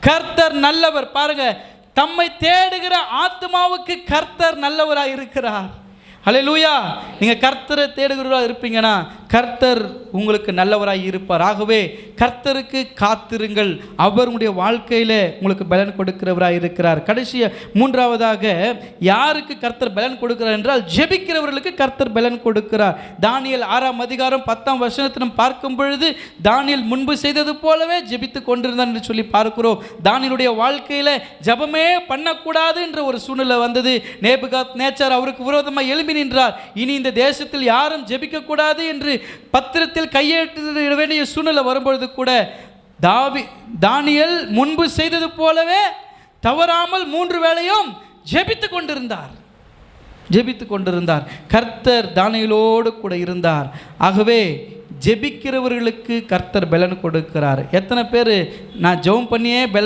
கர்த்தர் நல்லவர். பாருங்க, தம்மை தேடுகிற ஆத்மாவுக்கு கர்த்தர் நல்லவராக இருக்கிறார். ஹல்லேலூயா. நீங்கள் கர்த்தரை தேடுகிறவராக இருப்பீங்கன்னா கர்த்தர் உங்களுக்கு நல்லவராக இருப்பார். ஆகவே கர்த்தருக்கு காத்திருங்கள், அவர் உங்களுடைய வாழ்க்கையில் உங்களுக்கு பலன் கொடுக்கிறவராக இருக்கிறார். மூன்றாவதாக யாருக்கு கர்த்தர் பலன் கொடுக்கிறார் என்றால் ஜெபிக்கிறவர்களுக்கு கர்த்தர் பலன் கொடுக்கிறார். தானியேல் 6ஆம் அதிகாரம் 10ஆம் வசனத்தை நாம் பார்க்கும் பொழுது தானியேல் முன்பு செய்தது போலவே ஜெபித்து கொண்டிருந்தார் என்று சொல்லி பார்க்கிறோம். தானியேலுடைய வாழ்க்கையில் ஜெபமே பண்ணக்கூடாது என்ற ஒரு சூழ்நிலை வந்தது. நேபுகாத்நேச்சார் அவருக்கு விரோதமாக எழும்பி நின்றார். இனி இந்த தேசத்தில் யாரும் ஜெபிக்க கூடாது என்று பத்திரத்தில் கையெழுத்திட வேண்டிய சூழ்நிலை வரும்பொழுது கூட தானியேல் முன்பு செய்தது போலவே தவறாமல் 3 வேளையும் ஜெபித்து கொண்டிருந்தார். கர்த்தர் தானியேலோடு கூட இருந்தார். ஆகவே ஜெபிக்கிறவர்களுக்கு கர்த்தர் பலன் கொடுக்கிறார். எத்தனை பேர் நான் ஜெபம் பண்ணியே